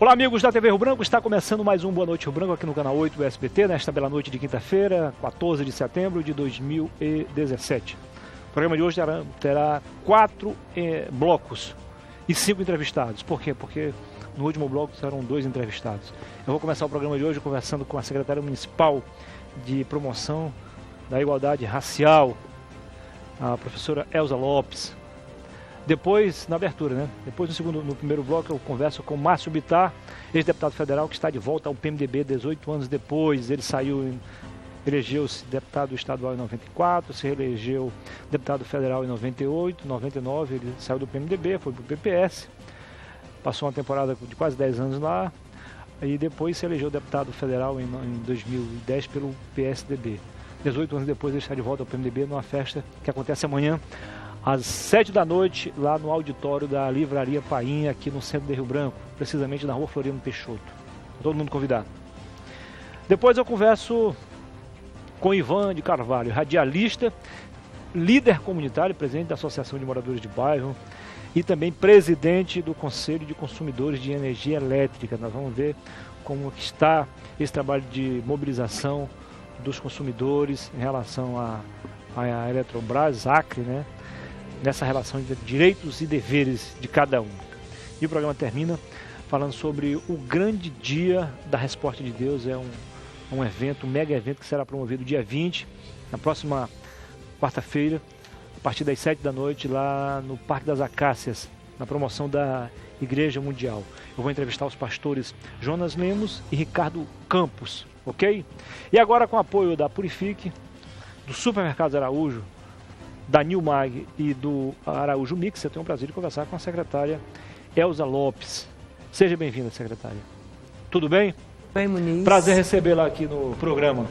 Olá, amigos da TV Rio Branco, está começando mais um Boa Noite Rio Branco aqui no canal 8 do SBT, nesta bela noite de quinta-feira, 14 de setembro de 2017. O programa de hoje terá 4 blocos e 5 entrevistados. Por quê? Porque no último bloco serão 2 entrevistados. Eu vou começar o programa de hoje conversando com a secretária municipal de promoção da igualdade racial, a professora Elza Lopes. Depois, na abertura, né? Depois, no primeiro bloco, eu converso com Márcio Bittar, ex-deputado federal, que está de volta ao PMDB 18 anos depois. Ele elegeu-se deputado estadual em 94, se reelegeu deputado federal em 98, 99, ele saiu do PMDB, foi para o PPS, passou uma temporada de quase 10 anos lá, e depois se elegeu deputado federal em 2010 pelo PSDB. 18 anos depois, ele está de volta ao PMDB numa festa que acontece amanhã, às 7 da noite, lá no auditório da Livraria Painha, aqui no centro de Rio Branco, precisamente na rua Floriano Peixoto. Todo mundo convidado. Depois eu converso com Ivan de Carvalho, radialista, líder comunitário, presidente da Associação de Moradores de Bairro e também presidente do Conselho de Consumidores de Energia Elétrica. Nós vamos ver como está esse trabalho de mobilização dos consumidores em relação à Eletrobras, Acre, né? Nessa relação de direitos e deveres de cada um. E o programa termina falando sobre o grande dia da Resposta de Deus. É um evento, um mega evento que será promovido dia 20, na próxima quarta-feira, a partir das 7 da noite, lá no Parque das Acácias, na promoção da Igreja Mundial. Eu vou entrevistar os pastores Jonas Lemos e Ricardo Campos, ok? E agora, com o apoio da Purifique, do Supermercado Araújo, da Nilmag e do Araújo Mix, eu tenho o prazer de conversar com a secretária Elza Lopes. Seja bem-vinda, secretária. Tudo bem? Bem, Muniz. Prazer recebê-la aqui no programa.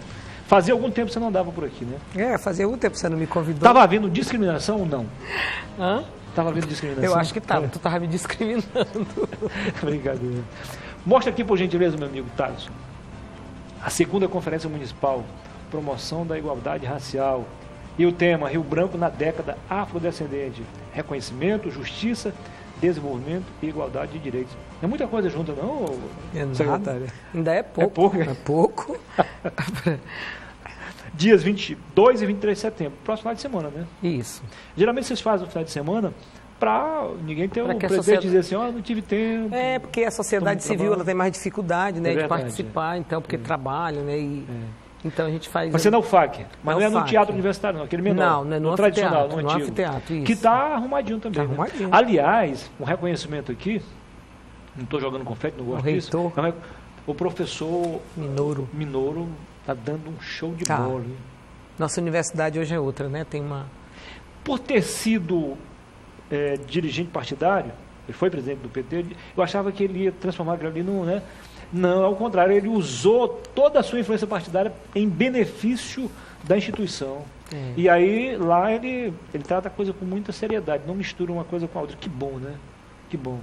Fazia algum tempo que você não andava por aqui, né? Fazia algum tempo que você não me convidou. Estava havendo discriminação ou não? Hã? Estava havendo discriminação? Eu acho que estava. Tu estava me discriminando. Brincadeira. Mostra aqui, por gentileza, meu amigo Thaleson, a segunda Conferência Municipal, Promoção da Igualdade Racial. E o tema, Rio Branco na década afrodescendente, reconhecimento, justiça, desenvolvimento e igualdade de direitos. Não é muita coisa junta, não, secretária? Ainda é pouco. É pouco. Dias 22 e 23 de setembro, próximo final de semana, né? Isso. Geralmente vocês fazem no final de semana para ninguém ter um presente e dizer assim, não tive tempo. Porque a sociedade civil ela tem mais dificuldade, né, de participar, então, porque trabalha, né? Então a gente faz... Mas você não é o FAC, mas não é no teatro universitário, não, aquele menor. Não é no tradicional, no antigo. anfiteatro, isso. Que está arrumadinho também. Tá arrumadinho. Né? Aliás, um reconhecimento aqui, não estou jogando confete, não gosto disso. O professor Minoro está dando um show de bola. Hein? Nossa universidade hoje é outra, né? Tem uma... Por ter sido dirigente partidário, ele foi presidente do PT, eu achava que ele ia transformar aquilo ali num... Né? Não, ao contrário, ele usou toda a sua influência partidária em benefício da instituição. E aí, lá, ele trata a coisa com muita seriedade, não mistura uma coisa com a outra. Que bom, né? Que bom.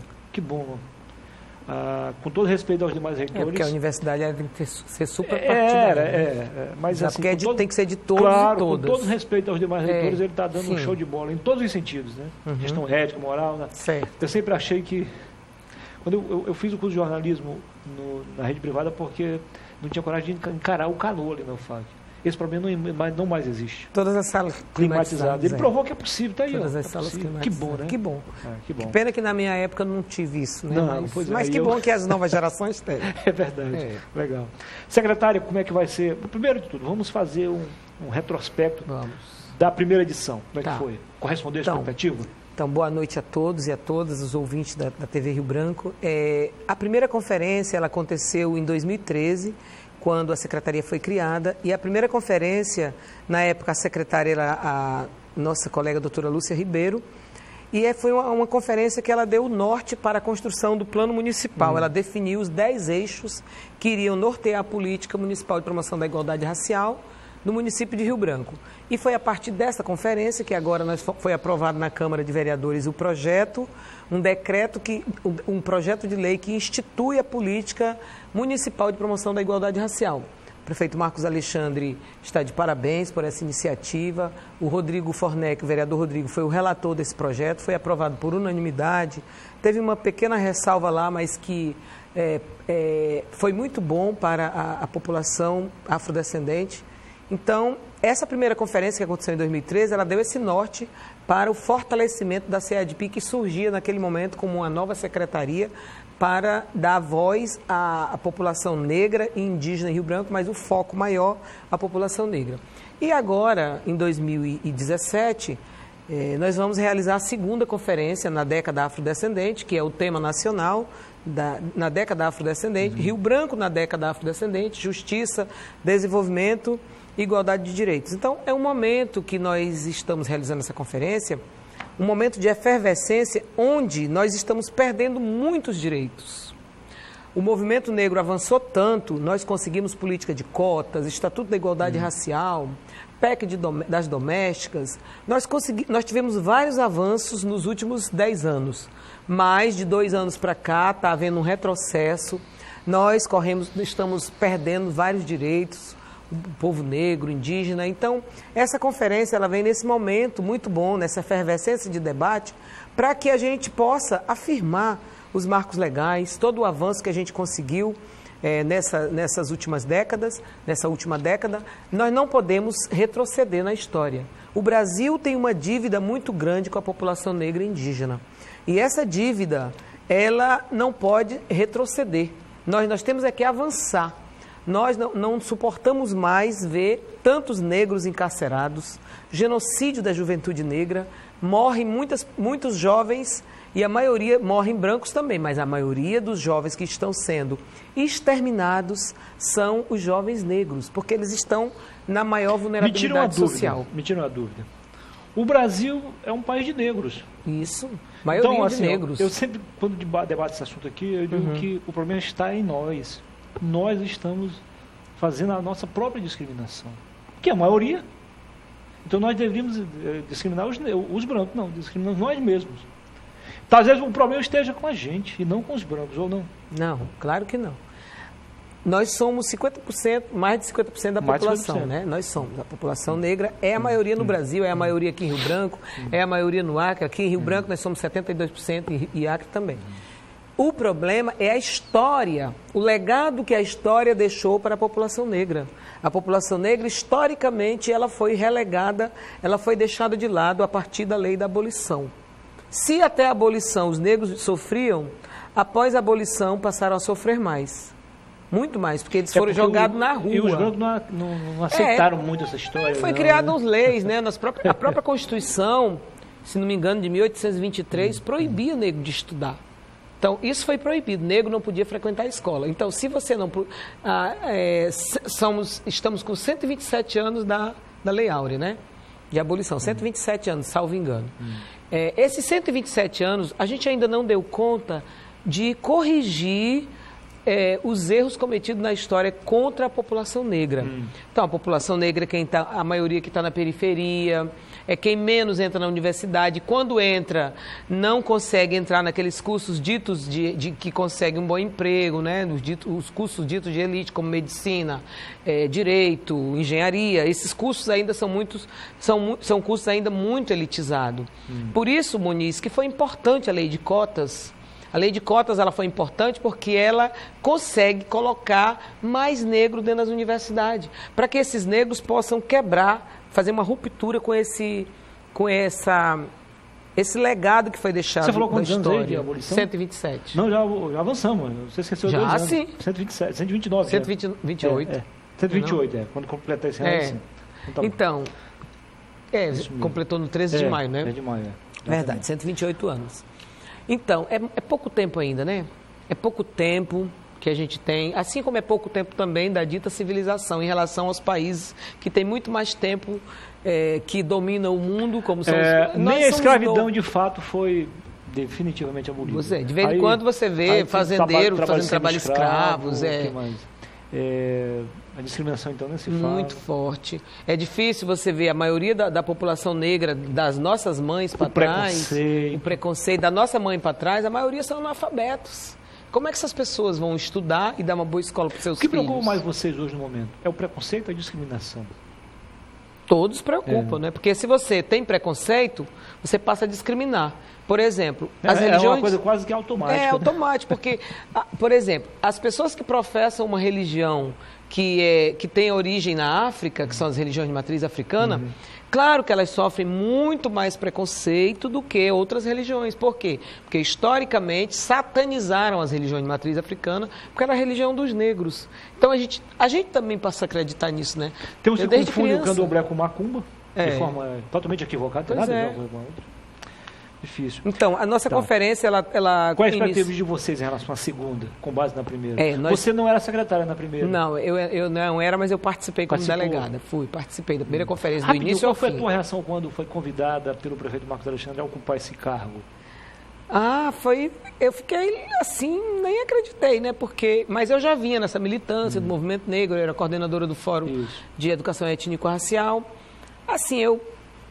Com todo respeito aos demais reitores... porque a universidade tem que ser super partidária. Mas assim, porque tem que ser de todos claro, e todas. Com todo respeito aos demais reitores, ele está dando um show de bola em todos os sentidos, né? Questão ética, moral, né? Certo. Eu sempre achei que... Quando eu fiz o curso de jornalismo na rede privada porque não tinha coragem de encarar o calor ali na UFAC. Esse problema não mais existe. Todas as salas climatizadas. Ele provou que é possível, tá aí. Todas as salas climatizadas. Que bom, né? Que bom. Que bom. Que pena que na minha época eu não tive isso, né? Mas que eu... bom que as novas gerações têm. É verdade. Legal. Secretária, como é que vai ser? Primeiro de tudo, vamos fazer um retrospecto da primeira edição. Como é que foi? Correspondeu à expectativa? Então, boa noite a todos e a todas os ouvintes da TV Rio Branco. A primeira conferência ela aconteceu em 2013, quando a secretaria foi criada, e a primeira conferência, na época a secretária era a nossa colega doutora Lúcia Ribeiro, e foi uma conferência que ela deu o norte para a construção do plano municipal. Ela definiu os 10 eixos que iriam nortear a política municipal de promoção da igualdade racial no município de Rio Branco. E foi a partir dessa conferência que agora foi aprovado na Câmara de Vereadores um projeto de lei que institui a política municipal de promoção da igualdade racial. prefeito Marcos Alexandre está de parabéns por essa iniciativa. O Rodrigo Fornec, o vereador Rodrigo, foi o relator desse projeto, foi aprovado por unanimidade. Teve uma pequena ressalva lá, mas que foi muito bom para a população afrodescendente. Então, essa primeira conferência que aconteceu em 2013, ela deu esse norte para o fortalecimento da CEADP, que surgia naquele momento como uma nova secretaria para dar voz à população negra e indígena em Rio Branco, mas o foco maior à população negra. E agora, em 2017, nós vamos realizar a segunda conferência na década afrodescendente, que é o tema nacional na década afrodescendente, Rio Branco na década afrodescendente, justiça, desenvolvimento, igualdade de direitos. Então, é um momento que nós estamos realizando essa conferência, um momento de efervescência onde nós estamos perdendo muitos direitos. O movimento negro avançou tanto, nós conseguimos política de cotas, Estatuto da Igualdade Racial, PEC das domésticas, nós tivemos vários avanços nos últimos 10 anos. Mais de 2 anos para cá está havendo um retrocesso, nós estamos perdendo vários direitos, o povo negro, indígena. Então, essa conferência ela vem nesse momento muito bom, nessa efervescência de debate, para que a gente possa afirmar os marcos legais, todo o avanço que a gente conseguiu nessas últimas décadas, nessa última década. Nós não podemos retroceder na história. O Brasil tem uma dívida muito grande com a população negra e indígena. E essa dívida, ela não pode retroceder. Nós temos é que avançar. Nós não suportamos mais ver tantos negros encarcerados, genocídio da juventude negra, morrem muitos jovens e a maioria morrem brancos também, mas a maioria dos jovens que estão sendo exterminados são os jovens negros, porque eles estão na maior vulnerabilidade social. Me tira uma dúvida. O Brasil é um país de negros. Isso, maioria então, assim, de negros. Eu sempre, quando debato esse assunto aqui, eu digo que o problema está em nós. Nós estamos fazendo a nossa própria discriminação, que é a maioria. Então nós deveríamos discriminar os brancos, não, discriminamos nós mesmos. Então, às vezes o problema esteja com a gente e não com os brancos, ou não? Não, claro que não. Nós somos 50%, mais de 50% da população, 50%. Né? Nós somos. A população negra é a maioria no Brasil, é a maioria aqui em Rio Branco, é a maioria no Acre. Aqui em Rio Branco nós somos 72% e Acre também. O problema é a história, o legado que a história deixou para a população negra. A população negra, historicamente, ela foi relegada, ela foi deixada de lado a partir da lei da abolição. Se até a abolição os negros sofriam, após a abolição passaram a sofrer mais. Muito mais, porque eles foram jogados na rua. E os brancos não aceitaram muito essa história. Foi criada as leis, né? A própria Constituição, se não me engano, de 1823, proibia o negro de estudar. Então, isso foi proibido. O negro não podia frequentar a escola. Então, se você não... estamos com 127 anos da Lei Áurea, né? De abolição. 127 anos, salvo engano. Esses 127 anos, a gente ainda não deu conta de corrigir os erros cometidos na história contra a população negra. Então, a população negra é a maioria que está na periferia, é quem menos entra na universidade. Quando entra, não consegue entrar naqueles cursos ditos que conseguem um bom emprego, né? Os cursos ditos de elite, como medicina, direito, engenharia. Esses cursos ainda são cursos ainda muito elitizados. Por isso, Muniz, que foi importante a lei de cotas. A lei de cotas ela foi importante porque ela consegue colocar mais negros dentro das universidades, para que esses negros possam fazer uma ruptura com esse legado que foi deixado. Você falou da quantos história. anos aí de abolição? 127. Não, já avançamos. Você esqueceu já, 2 anos. sim. 127, 129. 128. 128, quando completar esse ano. Então, completou no 13 de maio, né? 13 de maio, Verdade, 128 anos. Então, é pouco tempo ainda, né? É pouco tempo que a gente tem, assim como é pouco tempo também da dita civilização em relação aos países que têm muito mais tempo, que dominam o mundo, como são nem a escravidão de fato foi definitivamente abolida. De vez em quando você vê fazendeiro fazendo trabalho escravos. A discriminação, então, nem se fala. Muito forte. É difícil você ver a maioria da população negra, das nossas mães para trás, o preconceito da nossa mãe para trás, a maioria são analfabetos. como é que essas pessoas vão estudar e dar uma boa escola para os seus filhos? O que preocupa mais vocês hoje no momento? É o preconceito ou a discriminação? Todos preocupam, né? Porque se você tem preconceito, você passa a discriminar. Por exemplo, as religiões... É uma coisa quase que automática. É automático, porque, por exemplo, as pessoas que professam uma religião que tem origem na África, que são as religiões de matriz africana, claro que elas sofrem muito mais preconceito do que outras religiões. Por quê? Porque, historicamente, satanizaram as religiões de matriz africana, porque era a religião dos negros. Então, a gente também passa a acreditar nisso, né? Então, você confunde o candomblé com macumba, de forma totalmente equivocada, não tem nada a ver com uma outra. Difícil. Então, a nossa conferência, ela qual é a expectativa de vocês em relação à segunda, com base na primeira? Você não era secretária na primeira? Não, eu não era, mas eu participei como delegada. Participei da primeira conferência, do início ao fim. Qual foi a tua reação quando foi convidada pelo prefeito Marcos Alexandre a ocupar esse cargo? Eu fiquei assim, nem acreditei, né? Mas eu já vinha nessa militância do movimento negro, eu era coordenadora do Fórum de Educação Étnico-Racial. Assim, eu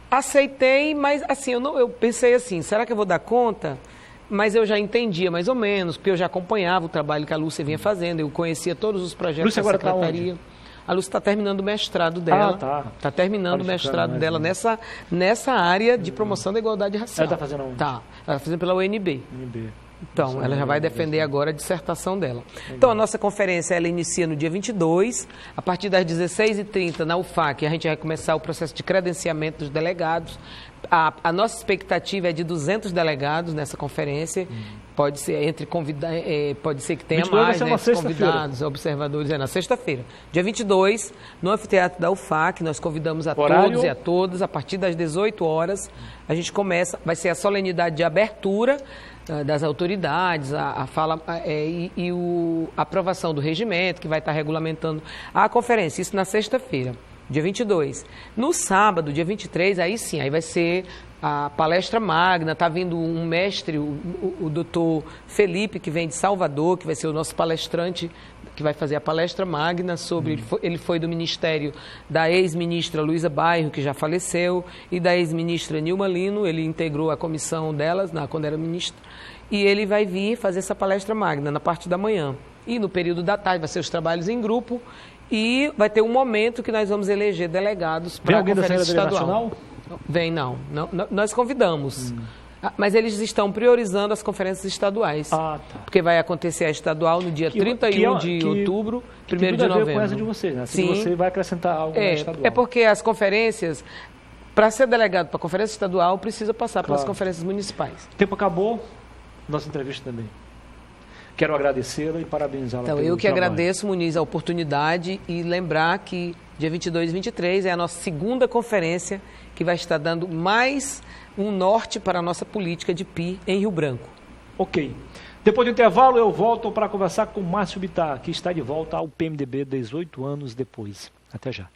aceitei, mas assim, eu pensei assim, será que eu vou dar conta? Mas eu já entendia mais ou menos, porque eu já acompanhava o trabalho que a Lúcia vinha fazendo, eu conhecia todos os projetos da secretaria. Tá onde? A Lúcia está terminando o mestrado dela. Está terminando o mestrado dela nessa área de promoção da igualdade racial. Ela está fazendo onde? Ela está fazendo pela UNB. Então, ela já vai defender agora a dissertação dela. Então, a nossa conferência, ela inicia no dia 22, a partir das 16h30 na UFAC, a gente vai começar o processo de credenciamento dos delegados. A nossa expectativa é de 200 delegados nessa conferência. Pode ser pode ser que tenha mais, né, convidados, observadores. É na sexta-feira. Dia 22, no anfiteatro da UFAC, nós convidamos a todos e a todas, a partir das 18 horas, a gente começa, vai ser a solenidade de abertura das autoridades, a fala e a aprovação do regimento, que vai estar regulamentando a conferência, isso na sexta-feira, dia 22. No sábado, dia 23, aí sim, aí vai ser a palestra magna, está vindo um mestre, o doutor Felipe, que vem de Salvador, que vai ser o nosso palestrante, que vai fazer a palestra magna sobre... Ele foi do ministério da ex-ministra Luísa Bairro, que já faleceu, e da ex-ministra Nilma Lino, ele integrou a comissão delas quando era ministra, e ele vai vir fazer essa palestra magna na parte da manhã. E no período da tarde vai ser os trabalhos em grupo, e vai ter um momento que nós vamos eleger delegados para a Conferência Estadual. Vem, não. Nós convidamos. Mas eles estão priorizando as conferências estaduais. Porque vai acontecer a estadual no dia 31 de outubro, 1º de novembro. Com essa de vocês, né? Se você vai acrescentar algo na estadual. É porque as conferências, para ser delegado para a conferência estadual, precisa passar pelas conferências municipais. O tempo acabou, nossa entrevista também. Quero agradecê-la e parabenizá-la pelo trabalho. Eu que trabalho. agradeço, Muniz, a oportunidade e lembrar que dia 22 e 23 é a nossa segunda conferência que vai estar dando mais um norte para a nossa política de PI em Rio Branco. Ok. Depois do intervalo, eu volto para conversar com Márcio Bittar, que está de volta ao PMDB 18 anos depois. Até já.